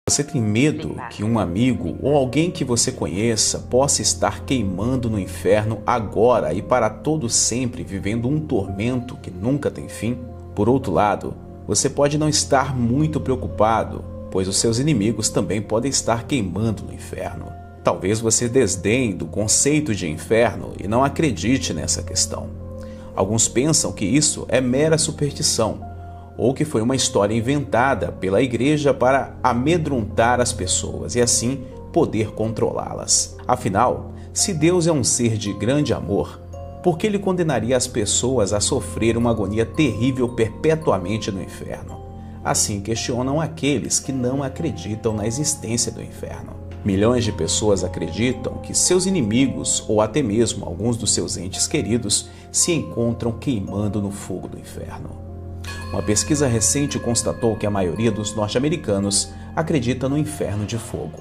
Você tem medo que um amigo ou alguém que você conheça possa estar queimando no inferno agora e para todo sempre, vivendo um tormento que nunca tem fim? Por outro lado, você pode não estar muito preocupado, pois os seus inimigos também podem estar queimando no inferno. Talvez você desdenhe do conceito de inferno e não acredite nessa questão. Alguns pensam que isso é mera superstição, ou que foi uma história inventada pela igreja para amedrontar as pessoas e assim poder controlá-las. Afinal, se Deus é um ser de grande amor, por que ele condenaria as pessoas a sofrer uma agonia terrível perpetuamente no inferno? Assim questionam aqueles que não acreditam na existência do inferno. Milhões de pessoas acreditam que seus inimigos ou até mesmo alguns dos seus entes queridos se encontram queimando no fogo do inferno. Uma pesquisa recente constatou que a maioria dos norte-americanos acredita no inferno de fogo.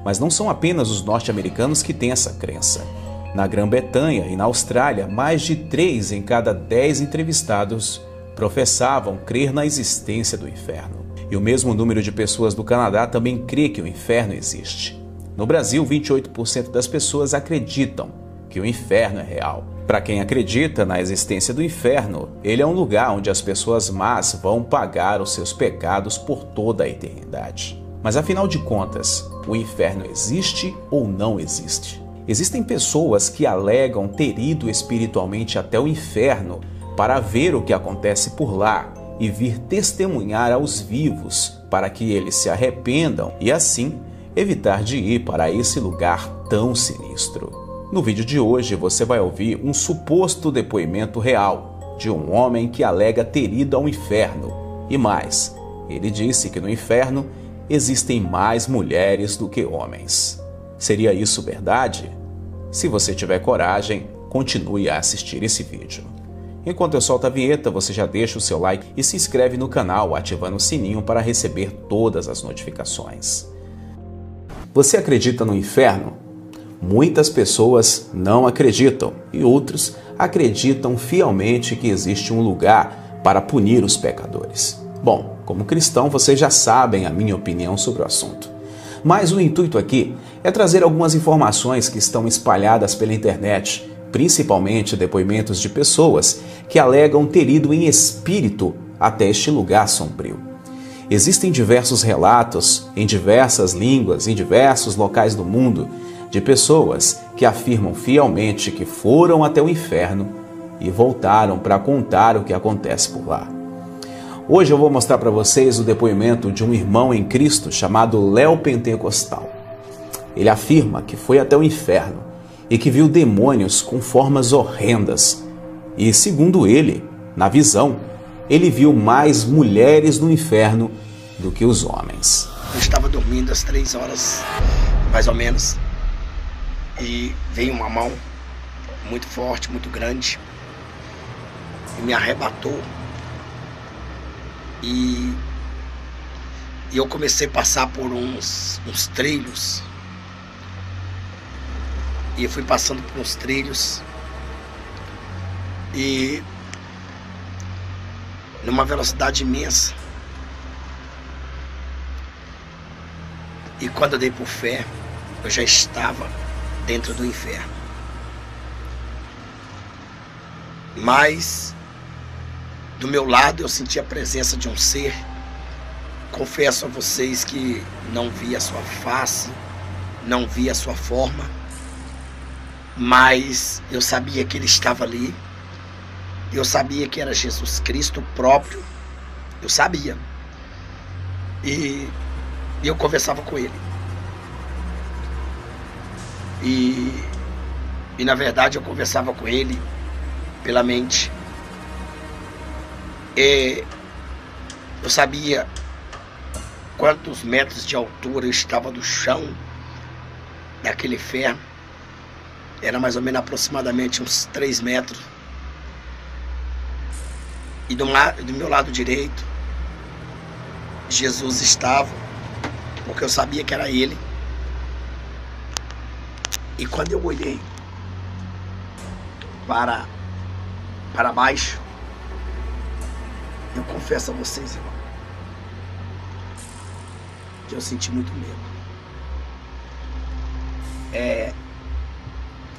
Mas não são apenas os norte-americanos que têm essa crença. Na Grã-Bretanha e na Austrália, mais de 3 em cada 10 entrevistados professavam crer na existência do inferno. E o mesmo número de pessoas do Canadá também crê que o inferno existe. No Brasil, 28% das pessoas acreditam que o inferno é real. Para quem acredita na existência do inferno, ele é um lugar onde as pessoas más vão pagar os seus pecados por toda a eternidade. Mas afinal de contas, o inferno existe ou não existe? Existem pessoas que alegam ter ido espiritualmente até o inferno para ver o que acontece por lá e vir testemunhar aos vivos para que eles se arrependam e assim evitar de ir para esse lugar tão sinistro. No vídeo de hoje você vai ouvir um suposto depoimento real de um homem que alega ter ido ao inferno. E mais, ele disse que no inferno existem mais mulheres do que homens. Seria isso verdade? Se você tiver coragem, continue a assistir esse vídeo. Enquanto eu solto a vinheta, você já deixa o seu like e se inscreve no canal, ativando o sininho para receber todas as notificações. Você acredita no inferno? Muitas pessoas não acreditam e outros acreditam fielmente que existe um lugar para punir os pecadores. Bom, como cristão, vocês já sabem a minha opinião sobre o assunto. Mas o intuito aqui é trazer algumas informações que estão espalhadas pela internet, principalmente depoimentos de pessoas que alegam ter ido em espírito até este lugar sombrio. Existem diversos relatos em diversas línguas, em diversos locais do mundo, de pessoas que afirmam fielmente que foram até o inferno e voltaram para contar o que acontece por lá. Hoje eu vou mostrar para vocês o depoimento de um irmão em Cristo chamado Léo Pentecostal. Ele afirma que foi até o inferno e que viu demônios com formas horrendas. E, segundo ele, na visão, ele viu mais mulheres no inferno do que os homens. Eu estava dormindo às 3 horas, mais ou menos, e veio uma mão muito forte, muito grande, e me arrebatou. E eu comecei a passar por uns trilhos. E eu fui passando por uns trilhos e numa velocidade imensa. E quando eu dei por fé, eu já estava dentro do inferno. Mas do meu lado eu senti a presença de um ser. Confesso a vocês que não vi a sua face, não vi a sua forma, mas eu sabia que ele estava ali. Eu sabia que era Jesus Cristo próprio. Eu sabia. E eu conversava com ele. E na verdade eu conversava com ele pela mente. Eu sabia quantos metros de altura eu estava do chão daquele inferno. Era mais ou menos aproximadamente uns 3 metros. E do meu lado direito, Jesus estava, porque eu sabia que era ele. E quando eu olhei para baixo, eu confesso a vocês, irmão, que eu senti muito medo.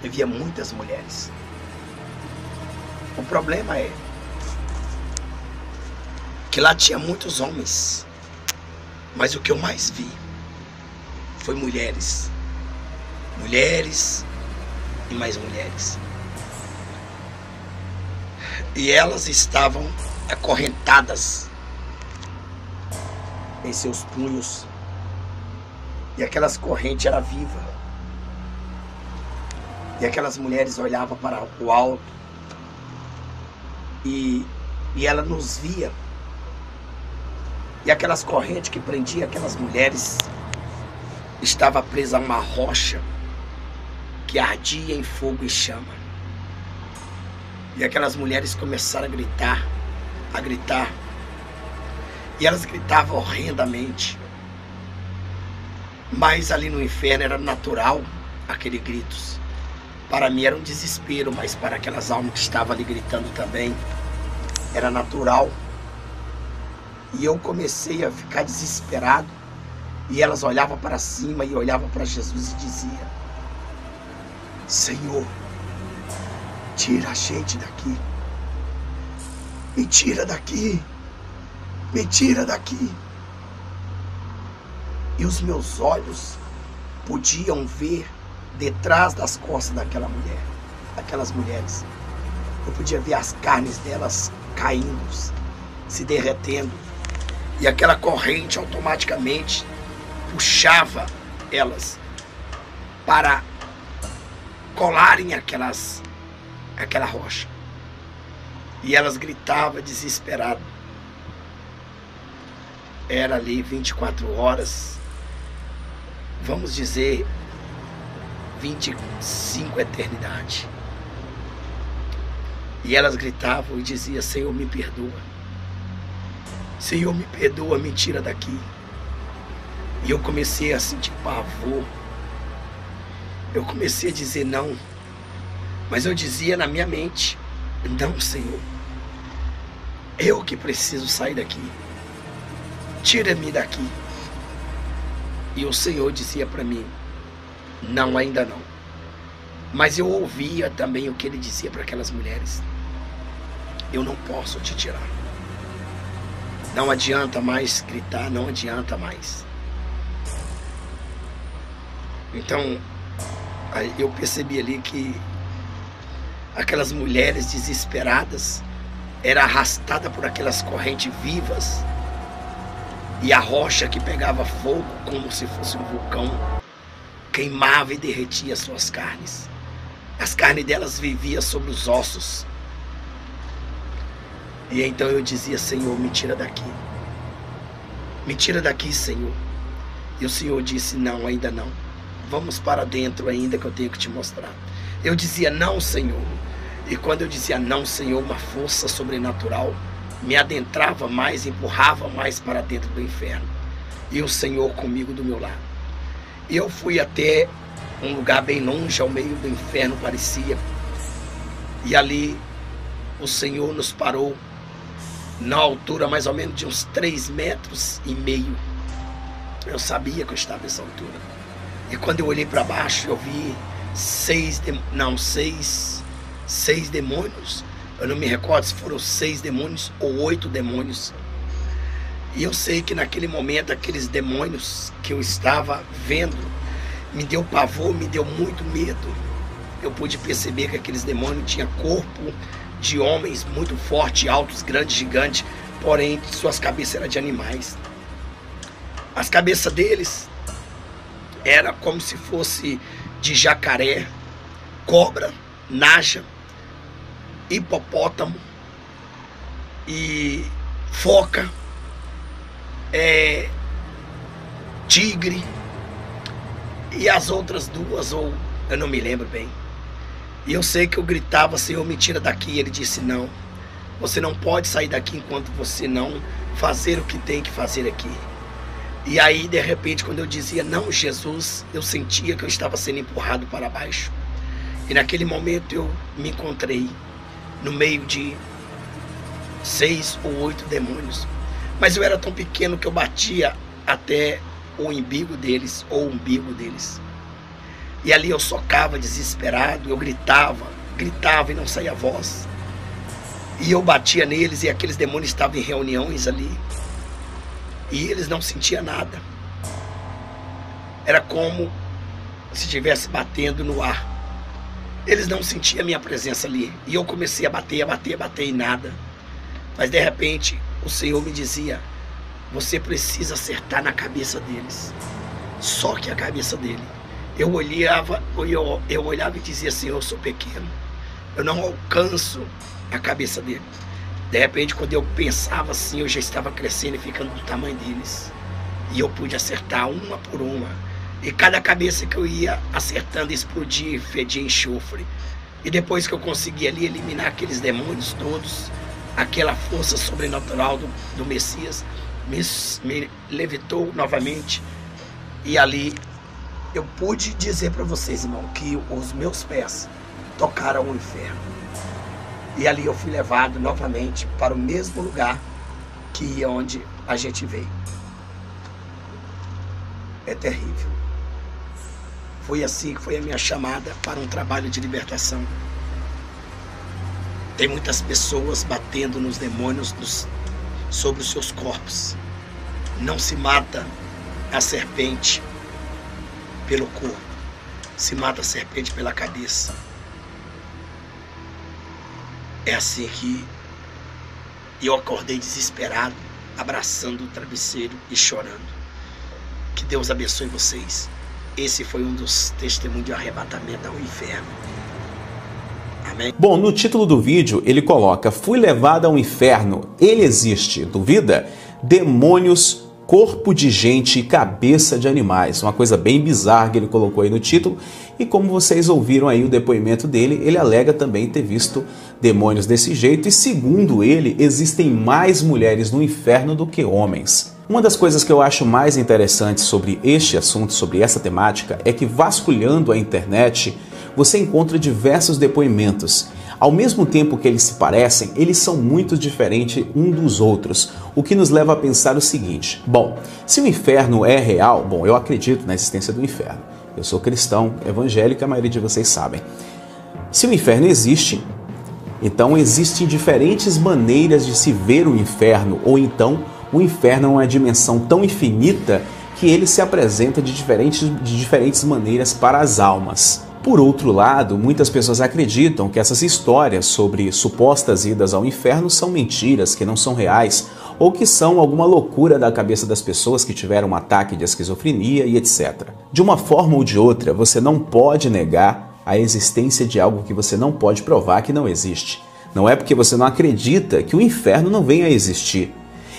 Eu via muitas mulheres. O problema é que lá tinha muitos homens, mas o que eu mais vi foi mulheres. Mulheres e mais mulheres. E elas estavam acorrentadas em seus punhos. E aquelas correntes eram vivas. E aquelas mulheres olhavam para o alto. E ela nos via. E aquelas correntes que prendiam aquelas mulheres estava presa a uma rocha que ardia em fogo e chama. E aquelas mulheres começaram a gritar. E elas gritavam horrendamente. Mas ali no inferno era natural aquele gritos. Para mim era um desespero, mas para aquelas almas que estavam ali gritando também era natural. E eu comecei a ficar desesperado. E elas olhavam para cima e olhavam para Jesus e diziam: Senhor, tira a gente daqui. Me tira daqui. Me tira daqui. E os meus olhos podiam ver detrás das costas daquela mulher, daquelas mulheres. Eu podia ver as carnes delas caindo, se derretendo. E aquela corrente automaticamente puxava elas para colarem aquela rocha. E elas gritavam desesperadas. Era ali 24 horas, vamos dizer 25 eternidade. E elas gritavam e diziam: Senhor, me perdoa. Senhor, me perdoa, me tira daqui. E eu comecei a sentir pavor. Eu comecei a dizer não. Mas eu dizia na minha mente: não, Senhor. Eu que preciso sair daqui. Tira-me daqui. E o Senhor dizia para mim: não, ainda não. Mas eu ouvia também o que ele dizia para aquelas mulheres: eu não posso te tirar. Não adianta mais gritar, não adianta mais. Então, eu percebi ali que aquelas mulheres desesperadas eram arrastadas por aquelas correntes vivas. E a rocha que pegava fogo como se fosse um vulcão queimava e derretia suas carnes. As carnes delas viviam sobre os ossos. E então eu dizia: Senhor, me tira daqui. Me tira daqui, Senhor. E o Senhor disse: não, ainda não. Vamos para dentro ainda que eu tenho que te mostrar. Eu dizia: não, Senhor. E quando eu dizia não, Senhor, uma força sobrenatural me adentrava mais, empurrava mais para dentro do inferno. E o Senhor comigo do meu lado. E eu fui até um lugar bem longe, ao meio do inferno parecia. E ali o Senhor nos parou na altura mais ou menos de uns 3,5 metros. Eu sabia que eu estava nessa altura. E quando eu olhei para baixo, eu vi 6 demônios. Eu não me recordo se foram 6 demônios ou 8 demônios. E eu sei que naquele momento, aqueles demônios que eu estava vendo, me deu pavor, me deu muito medo. Eu pude perceber que aqueles demônios tinham corpo de homens muito fortes, altos, grandes, gigantes, porém suas cabeças eram de animais. As cabeças deles era como se fosse de jacaré, cobra, naja, hipopótamo e foca, tigre e as outras duas, ou eu não me lembro bem. E eu sei que eu gritava: Senhor, me tira daqui. E ele disse: não, você não pode sair daqui enquanto você não fazer o que tem que fazer aqui. E aí, de repente, quando eu dizia não, Jesus, eu sentia que eu estava sendo empurrado para baixo. E naquele momento eu me encontrei no meio de 6 ou 8 demônios. Mas eu era tão pequeno que eu batia até o umbigo deles, ou o umbigo deles. E ali eu socava desesperado, eu gritava e não saía voz. E eu batia neles e aqueles demônios estavam em reuniões ali. E eles não sentiam nada. Era como se estivesse batendo no ar. Eles não sentiam a minha presença ali. E eu comecei a bater e nada. Mas de repente o Senhor me dizia: você precisa acertar na cabeça deles. Só que a cabeça dele. Eu olhava e dizia: Senhor, eu sou pequeno. Eu não alcanço a cabeça dele. De repente, quando eu pensava assim, eu já estava crescendo e ficando do tamanho deles. E eu pude acertar uma por uma. E cada cabeça que eu ia acertando explodia e fedia enxofre. E depois que eu consegui ali eliminar aqueles demônios todos, aquela força sobrenatural do Messias me levitou novamente. E ali eu pude dizer para vocês, irmão, que os meus pés tocaram o inferno. E ali eu fui levado novamente para o mesmo lugar que onde a gente veio. É terrível. Foi assim que foi a minha chamada para um trabalho de libertação. Tem muitas pessoas batendo nos demônios sobre os seus corpos. Não se mata a serpente pelo corpo, se mata a serpente pela cabeça. É assim que eu acordei desesperado, abraçando o travesseiro e chorando. Que Deus abençoe vocês. Esse foi um dos testemunhos de arrebatamento ao inferno. Amém? Bom, no título do vídeo ele coloca: fui levado ao inferno, ele existe, duvida? Demônios, corpo de gente e cabeça de animais. Uma coisa bem bizarra que ele colocou aí no título. E como vocês ouviram aí o depoimento dele, ele alega também ter visto demônios desse jeito. E segundo ele, existem mais mulheres no inferno do que homens. Uma das coisas que eu acho mais interessantes sobre este assunto, sobre essa temática, é que vasculhando a internet, você encontra diversos depoimentos. Ao mesmo tempo que eles se parecem, eles são muito diferentes um dos outros, o que nos leva a pensar o seguinte: bom, se o inferno é real, bom, eu acredito na existência do inferno. Eu sou cristão, evangélico, a maioria de vocês sabem. Se o inferno existe, então existem diferentes maneiras de se ver o inferno, ou então o inferno é uma dimensão tão infinita que ele se apresenta de diferentes maneiras para as almas. Por outro lado, muitas pessoas acreditam que essas histórias sobre supostas idas ao inferno são mentiras, que não são reais, ou que são alguma loucura da cabeça das pessoas que tiveram um ataque de esquizofrenia e etc. De uma forma ou de outra, você não pode negar a existência de algo que você não pode provar que não existe. Não é porque você não acredita que o inferno não venha a existir.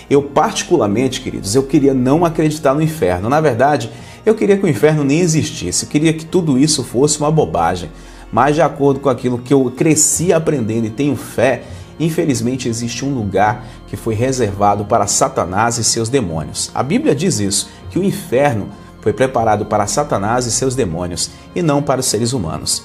Eu particularmente, queridos, eu queria não acreditar no inferno. Na verdade, eu queria que o inferno nem existisse. Eu queria que tudo isso fosse uma bobagem. Mas de acordo com aquilo que eu cresci aprendendo e tenho fé, infelizmente existe um lugar que foi reservado para Satanás e seus demônios. A Bíblia diz isso, que o inferno foi preparado para Satanás e seus demônios, e não para os seres humanos.